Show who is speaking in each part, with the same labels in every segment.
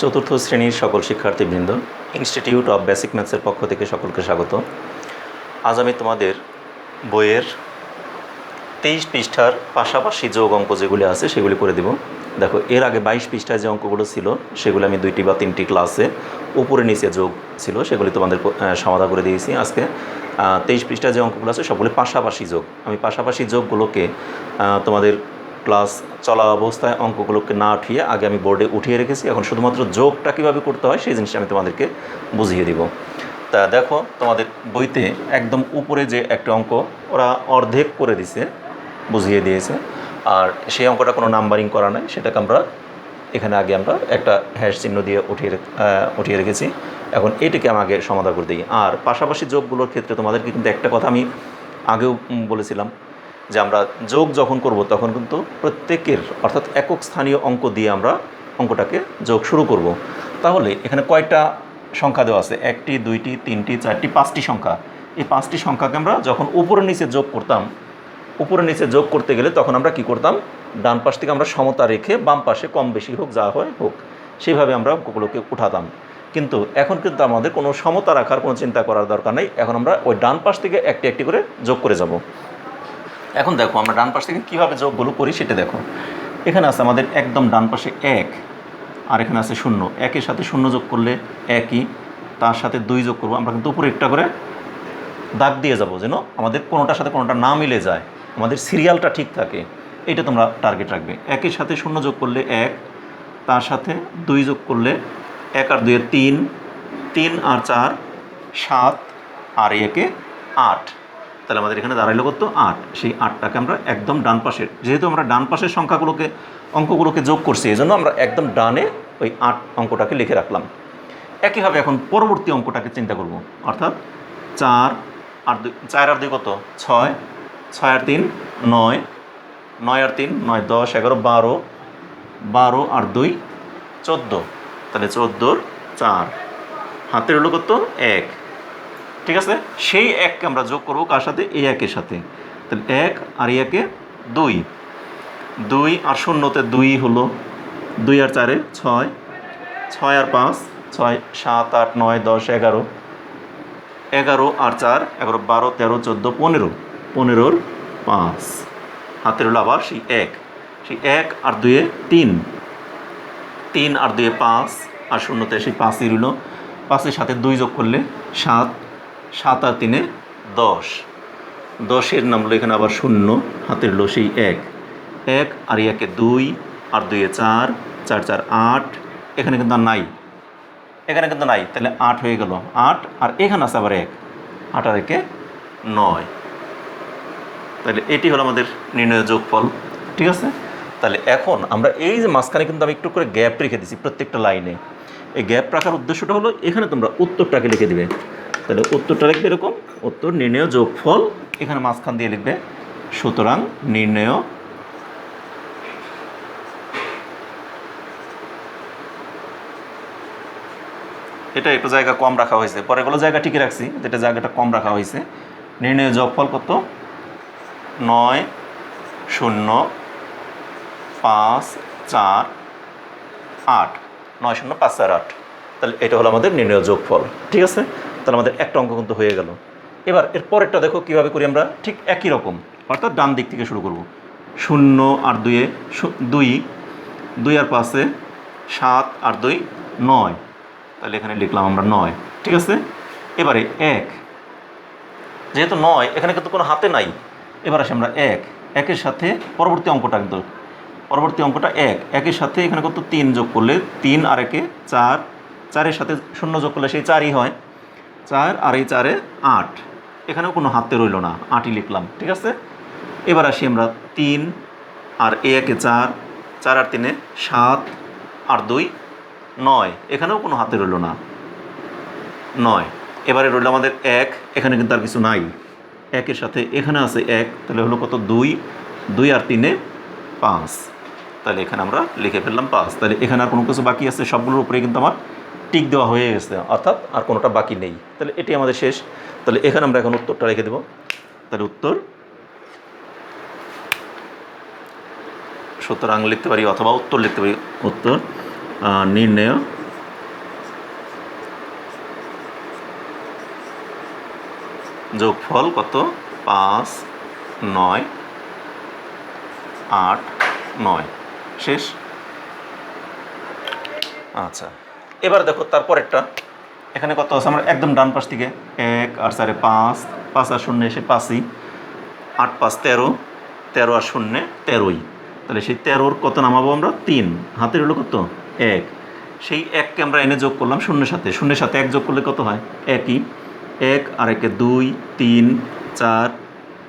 Speaker 1: চতুর্থ শ্রেণীর সকল শিক্ষার্থীবৃন্দ, ইনস্টিটিউট অফ বেসিক ম্যাথসের পক্ষ থেকে সকলকে স্বাগত। আজ আমি তোমাদের বইয়ের 23 পৃষ্ঠার পাশাপাশি যোগ অঙ্ক যেগুলি আছে সেগুলি করে দেব। দেখো, এর আগে 22 পৃষ্ঠায় যে অঙ্কগুলো ছিল সেগুলো আমি 2টি বা 3টি ক্লাসে উপরে নিচে যোগ ছিল সেগুলি তোমাদের সমাধান করে দিয়েছি। আজকে 23 পৃষ্ঠায় যে অঙ্কগুলো আছে সবগুলি পাশাপাশি যোগ। আমি পাশাপাশি যোগগুলোকে তোমাদের ক্লাস চলা অবস্থায় অঙ্কগুলোকে না উঠিয়ে আগে আমি বোর্ডে উঠিয়ে রেখেছি। এখন শুধুমাত্র যোগটা কীভাবে করতে হয় সেই জিনিসটা আমি তোমাদেরকে বুঝিয়ে দিব। তা দেখো, তোমাদের বইতে একদম উপরে যে একটা অঙ্ক ওরা অর্ধেক করে দিছে, বুঝিয়ে দিয়েছে, আর সেই অঙ্কটা কোনো নাম্বারিং করা নাই, সেটাকে আমরা এখানে আগে আমরা একটা হ্যাশ চিহ্ন দিয়ে উঠিয়ে রেখেছি। এখন এটাকে আমি আগে সমাধান করে দিই। আর পাশাপাশি যোগগুলোর ক্ষেত্রে তোমাদেরকে কিন্তু একটা কথা আমি আগেও বলেছিলাম যে আমরা যোগ যখন করব তখন কিন্তু প্রত্যেকের অর্থাৎ একক স্থানীয় অঙ্ক দিয়ে আমরা অঙ্কটাকে যোগ শুরু করব। তাহলে এখানে কয়টা সংখ্যা দেওয়া আছে? 1টি, 2টি, 3টি, 4টি, 5টি সংখ্যা। এই 5টি সংখ্যাকে আমরা যখন উপরে নিচে যোগ করতাম, উপরে নিচে যোগ করতে গেলে তখন আমরা কি করতাম? ডান পাশ থেকে আমরা সমতা রেখে বাম পাশে কম বেশি হোক, যা হয় হোক, সেইভাবে আমরা অঙ্কগুলোকে উঠাতাম। কিন্তু এখন কিন্তু আমাদের কোনো সমতা রাখার কোনো চিন্তা করার দরকার নেই। এখন আমরা ওই ডান পাশ থেকে একটি একটি করে যোগ করে যাব। এখন দেখো, আমরা ডান পাশ থেকে কীভাবে যোগগুলো করি সেটা দেখো। এখানে আছে আমাদের একদম ডান পাশে 1, আর এখানে আছে 0। 1-এর সাথে 0 যোগ করলে 1ই, তার সাথে 2 যোগ করবো। আমরা কিন্তু উপরে একটা করে দাগ দিয়ে যাব যেন আমাদের কোনোটার সাথে কোনোটা না মিলে যায়, আমাদের সিরিয়ালটা ঠিক থাকে। এইটা তোমরা টার্গেট রাখবে। 1-এর সাথে 0 যোগ করলে 1, তার সাথে 2 যোগ করলে 1 আর 2 3, 3 আর 4 7, আর 1-এ 8। তাহলে আমাদের এখানে দাঁড়াইলো কত? 8। সেই 8টাকে আমরা একদম ডান পাশের, যেহেতু আমরা ডান পাশের সংখ্যাগুলোকে অঙ্কগুলোকে যোগ করছি, এই জন্য আমরা একদম ডানে ওই 8 অঙ্কটাকে লিখে রাখলাম। একইভাবে এখন পরবর্তী অঙ্কটাকে চিন্তা করব, অর্থাৎ 4 আর 2 কত? 6, 6 আর 3 9, 9 আর 3 9, 10 11 12, 12 আর 2 14। তাহলে 14-র 4, হাতের হলো কত? 1। ঠিক আছে, সেই 1কে আমরা যোগ করবো কার সাথে? এই 1-এর সাথে। তাহলে 1 আর 1-এ 2, 2 আর 0-তে 2 হলো, 2 আর 4-এ 6, 6 আর 5 6, 7 8 9 10 11, 11 আর 4 11 12 13 14 15, 15-র 5, হাতের হলো আবার সেই 1। সেই 1 আর 2-এ 3, 3 আর 2-এ 5, আর 0-তে সেই 5ই রইল। 5-এর সাথে 2 যোগ করলে 7, 7 আর 3-এ 10, 10-এর নাম হলো এখানে আবার 0, হাতের হলো সেই 1। 1 আর 1-এ 2, আর 2-এ 4, 4 4 8। এখানে কিন্তু আর নাই, এখানে কিন্তু নাই, তাহলে 8 হয়ে গেল। 8 আর এখানে আছে আবার 1, 8 আর 1-এ 9। তাহলে এটি হলো আমাদের নির্ণয় যোগফল। ঠিক আছে, তাহলে এখন আমরা এই যে মাঝখানে কিন্তু আমি একটু করে গ্যাপ রেখে দিচ্ছি প্রত্যেকটা লাইনে। এই গ্যাপ রাখার উদ্দেশ্যটা হলো এখানে তোমরা উত্তরটাকে লিখে দিবে। তাহলে উত্তরটা লিখবে এরকম, উত্তর নির্ণয় যোগফল, এখানে মাঝখান দিয়ে লিখবে সুতরাং নির্ণয় এটা একটু জায়গা কম রাখা হয়েছে, পরেগুলো জায়গা ঠিকই রাখছি, যেটা জায়গাটা কম রাখা হয়েছে। নির্ণয় যোগফল কত? 9 0 5 4 8, 9 0 5 4 8। তাহলে এটা হলো আমাদের নির্ণয় যোগফল। ঠিক আছে, তাহলে আমাদের একটা অঙ্ক কিন্তু হয়ে গেল। এবার এর পরেরটা দেখো কীভাবে করি আমরা, ঠিক একই রকম, অর্থাৎ ডান দিক থেকে শুরু করব। 0 আর 2-এ 2, 2 আর 5-এ 7, আর 2 9। তাহলে এখানে লিখলাম আমরা 9। ঠিক আছে, এবারে 1, যেহেতু 9 এখানে কিন্তু কোনো হাতে নাই, এবার আসে আমরা 1-এর সাথে পরবর্তী অঙ্কটা, কিন্তু পরবর্তী অঙ্কটা 1-এর সাথে এখানে কত? 3 যোগ করলে 3 আর 1-এ 4, 4-এর সাথে 0 যোগ করলে সেই 4ই হয়, 4 আর এই 4-এ 8। এখানেও কোনো হাতে রইল না, 8ই লিখলাম। ঠিক আছে, এবার আসি আমরা 3 আর 1-এ 4, 4 আর 3-এ 7, আর 2 9। এখানেও কোনো হাতে রইল না, 9। এবারে রইল আমাদের 1, এখানে কিন্তু আর কিছু নাই। 1-এর সাথে এখানে আছে 1, তাহলে হলো কত? 2, 2 আর 3-এ 5। তাহলে এখানে আমরা লিখে ফেললাম 5। তাহলে এখানে আর কোনো কিছু বাকি আছে? সবগুলোর উপরে কিন্তু আমার টিক দেওয়া হয়ে গেছে, অর্থাৎ আর কোনোটা বাকি নেই। তাহলে এটি আমাদের শেষ। তাহলে এখানে আমরা এখন উত্তরটা রেখে দেব। তাহলে উত্তর সুতরাং লিখতে পারি, অথবা উত্তর লিখতে পারি, উত্তর নির্ণয় যোগফল কত 5 9 8 9 শেষ। আচ্ছা এবার দেখো তারপরেরটা এখানে কত আছে আমার একদম ডান পাশ থেকে 1 আর 4 5 5 আর 0 এসে 5ই 8 5 13 13 আর 0 13ই তাহলে সেই 13-র কত নামাবো আমরা 3 হাতের হলো কত 1 সেই 1কে আমরা এনে যোগ করলাম 0-এর সাথে 1 যোগ করলে কত হয় 1ই 1 আর 1-এ 2 3 4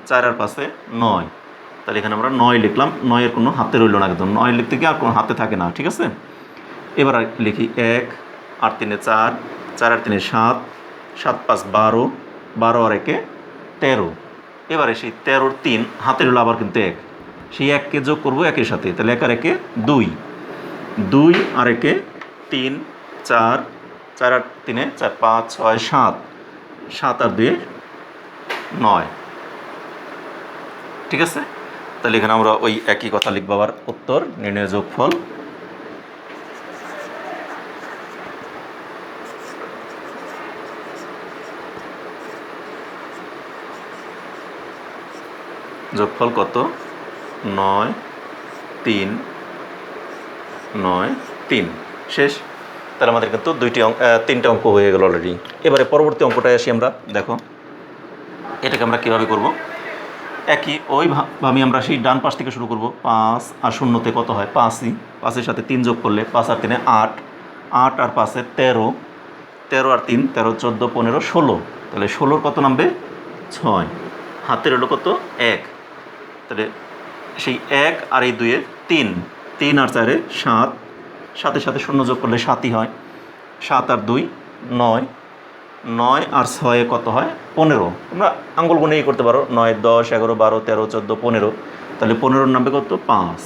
Speaker 1: 4 আর 5-এ 9 তাহলে এখানে আমরা 9 লিখলাম 9-এর কোনো হাতে রইল না একদম 9 লিখতে গিয়ে আর কোনো হাতে থাকে না ঠিক আছে। এবার লিখি 1 আর 3-এ 4 4 আর 3-এ 7 7 5 12 12 আর 1-এ 13 এবারে সেই 13-র 3 হাতের হলো আবার কিন্তু 1 সেই 1কে যোগ করবো 1-এর সাথে তাহলে 1 আর 1-এ 2 2 আর 1-এ 3 4 4 আর 3-এ 4 5 6 7 7 আর 2-এ 9 ঠিক আছে। তাহলে এখানে আমরা ওই একই কথা লিখবো আবার উত্তর নির্ণয় যোগফল যোগফল কত 9 3 9 3 শেষ। তাহলে আমাদের কিন্তু 3টে অঙ্ক হয়ে গেল অলরেডি। এবারে পরবর্তী অঙ্কটায় আসি আমরা। দেখো এটাকে আমরা কীভাবে করব একই ওইভাবে আমরা সেই ডান পাশ থেকে শুরু করব 5 আর 0-তে কত হয় 5ই 5-এর সাথে 3 যোগ করলে 5 আর 3-এ 8 8 আর 5-এ 13 13 আর 3 13 14 15 16 তাহলে 16-র কত নামবে 6 হাতের হলো কত 1 তাহলে সেই 1 আর এই 2-এর 3 3 আর 4-এ 7 7-এর সাথে 0 যোগ করলে 7ই হয় 7 আর 2 9 9 আর 6-এ কত হয় 15 তোমরা আঙ্গুল গুনেই করতে পারো 9 10 11 12 13 14 15 তাহলে 15-র নামবে কত 5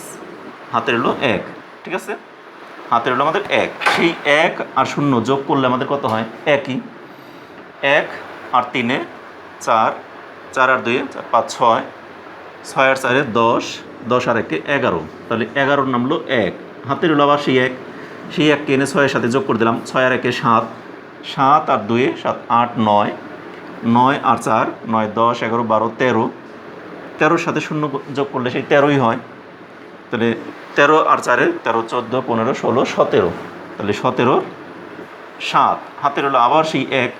Speaker 1: হাতের হলো 1 ঠিক আছে হাতের হলো আমাদের 1 সেই 1 আর 0 যোগ করলে আমাদের কত হয় একই 1 আর 3-এ 4 4 আর 2-এ 4 5 6 6 আর 4-এ 10 10 আর 1-এ 11 তাহলে 11-র নামলো 1 হাতের হলো আবার সেই 1 সেই 1কে এনে 6-এর সাথে যোগ করে দিলাম 6 আর 1-এ 7 7 আর 2-এ 7 8 9 9 আর 4 9 10 11 12 13 13-র সাথে 0 যোগ করলে সেই 13ই হয় তাহলে 13 আর 4-এ 13 14 15 16 17 তাহলে 17-র 7 হাতের হলো আবার সেই 1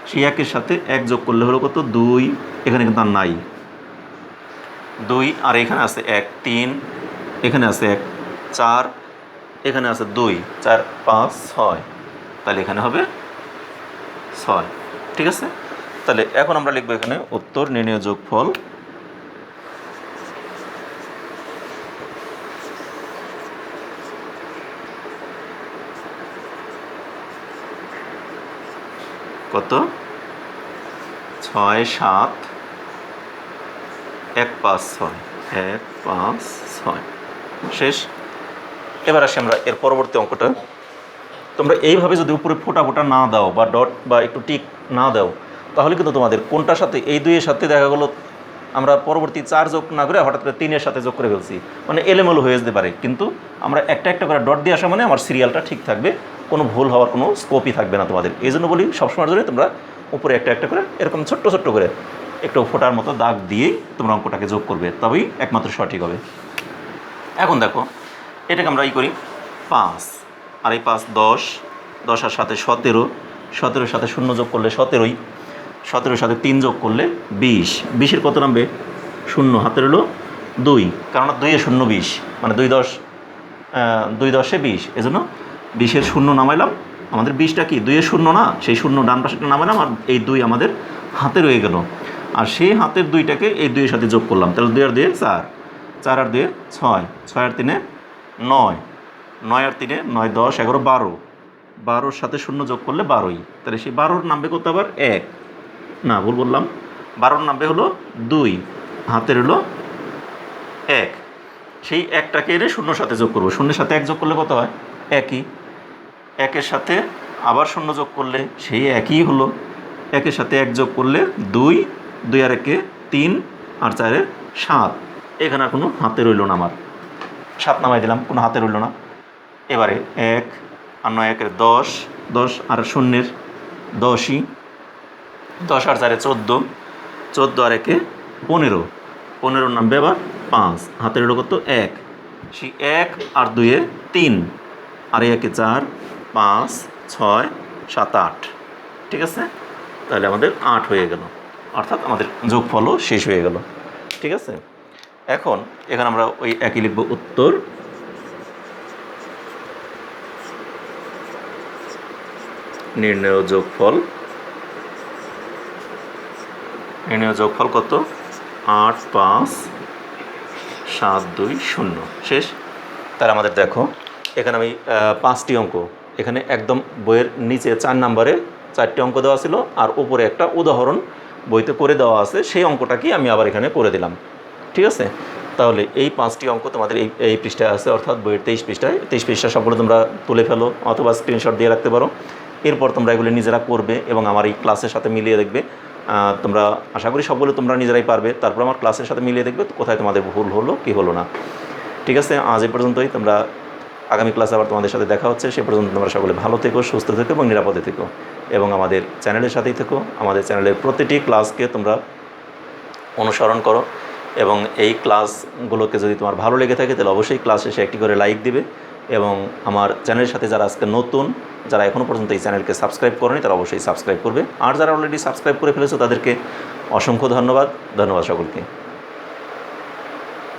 Speaker 1: সেই 1-এর সাথে 1 যোগ করলে হলো কত 2 এখানে কিন্তু আর নাই 2 আর এখানে আছে 1 3 এখানে আছে 1 4 এখানে আছে 2 4 5 6 তাহলে এখানে হবে 6 ঠিক আছে। তাহলে এখন আমরা লিখবো এখানে উত্তর নির্ণয় যোগফল কত 6 7 1 5 6 1 5 6 শেষ। এবার আসি আমরা এর পরবর্তী অঙ্কটা। তোমরা এইভাবে যদি উপরে ফোটা ফোটা না দাও বা ডট বা একটু টিক না দাও তাহলে কিন্তু তোমাদের কোনটার সাথে এই 2-এর সাথে দেখা গেলো আমরা পরবর্তী 4 যোগ না করে হঠাৎ করে 3-এর সাথে যোগ করে ফেলছি মানে এলোমেলো হয়ে যেতে পারে কিন্তু আমরা একটা একটা করে ডট দিয়ে আসা মানে আমার সিরিয়ালটা ঠিক থাকবে কোনো ভুল হওয়ার কোনো স্কোপই থাকবে না তোমাদের। এই জন্য বলি সবসময়ের জন্য তোমরা উপরে একটা একটা করে এরকম ছোট্ট ছোট্ট করে একটু ফোটার মতো দাগ দিয়েই তোমরা অঙ্কটাকে যোগ করবে তবেই একমাত্র সঠিক হবে। এখন দেখো এটাকে আমরা করি 5 আর এই 5 10 10 আর সাথে 17 17-এর সাথে 0 যোগ করলে 17ই 17-এর সাথে 3 যোগ করলে 20 20-এর কত নামবে 0 হাতের হলো 2 কারণ 2-এ 0 20 মানে 2 10-এ 20 এই জন্য 20-এর 0 নামাইলাম আমাদের 20টা কি 2-এর 0 না সেই 0 ডান পাশেটা নামাইলাম আর এই 2 আমাদের হাতে রয়ে গেল আর সেই হাতের 2টাকে এই 2-এর সাথে যোগ করলাম তাহলে 2 আর 2-এ 4 4 আর 2-এ 6 6 আর 3-এ 9 9 আর 3-এ 9 10 11 12 12-র সাথে 0 যোগ করলে 12ই তাহলে সেই 12-র নামবে কত আবার 1 না ভুল বললাম 12-র নামবে হলো 2 হাতের হলো 1 সেই 1টাকে এনে 0-র সাথে যোগ করবো 0-এর সাথে 1 যোগ করলে কত হয় একই 1-এর সাথে আবার 0 যোগ করলে সেই একই হলো 1-এর সাথে 1 যোগ করলে 2 2 আর 1-এ 3 আর 4-এ 7 এখানে আর কোনো হাতে রইল না আমার 7 নামাই দিলাম কোনো হাতে রইল না। এবারে 1 আর 9 1-এর 10 10 আর 0-এর 10ই 10 আর 4-এ 14 14 আর 1 15, 15 নামবে আবার 5, হাতের হলো কত 1, সেই 1 আর 2 3, আর 1 4, 5 6 7 8, ঠিক আছে। তাহলে আমাদের 8 হয়ে গেল, অর্থাৎ আমাদের যোগফলও শেষ হয়ে গেল, ঠিক আছে। এখন এখানে আমরা ওই একই লিখব, উত্তর নির্ণয় যোগফল, নির্ণয় যোগফল কত 8 5 7 2 0, শেষ। তাহলে আমাদের দেখো এখানে আমি 5টি অঙ্ক, এখানে একদম বইয়ের নিচে 4 নম্বরে 4টি অঙ্ক দেওয়া ছিল, আর উপরে একটা উদাহরণ বইতে করে দেওয়া আছে, সেই অঙ্কটাকেই আমি আবার এখানে করে দিলাম, ঠিক আছে। তাহলে এই 5টি অঙ্ক তোমাদের এই পৃষ্ঠায় আছে, অর্থাৎ বইয়ের 23 পৃষ্ঠায়। 23 পৃষ্ঠা সবগুলো তোমরা তুলে ফেলো অথবা স্ক্রিনশট দিয়ে রাখতে পারো। এরপর তোমরা এগুলো নিজেরা করবে এবং আমার এই ক্লাসের সাথে মিলিয়ে দেখবে। তোমরা আশা করি সবগুলো তোমরা নিজেরাই পারবে, তারপর আমার ক্লাসের সাথে মিলিয়ে দেখবে কোথায় তোমাদের ভুল হলো কি হলো না, ঠিক আছে। আজ এই পর্যন্তই, তোমরা আগামী ক্লাসে আবার তোমাদের সাথে দেখা হচ্ছে। সে পর্যন্ত তোমরা সকলে ভালো থেকো, সুস্থ থেকো এবং নিরাপদে থেকো, এবং আমাদের চ্যানেলের সাথেই থেকো। আমাদের চ্যানেলের প্রতিটি ক্লাসকে তোমরা অনুসরণ করো, এবং এই ক্লাসগুলোকে যদি তোমার ভালো লেগে থাকে তাহলে অবশ্যই ক্লাস শেষে একটি করে লাইক দিবে। এবং আমার চ্যানেলের সাথে যারা আজকে নতুন, যারা এখনও পর্যন্ত এই চ্যানেলকে সাবস্ক্রাইব করেনি, তারা অবশ্যই সাবস্ক্রাইব করবে, আর যারা অলরেডি সাবস্ক্রাইব করে ফেলেছো তাদেরকে অসংখ্য ধন্যবাদ। ধন্যবাদ সকলকে।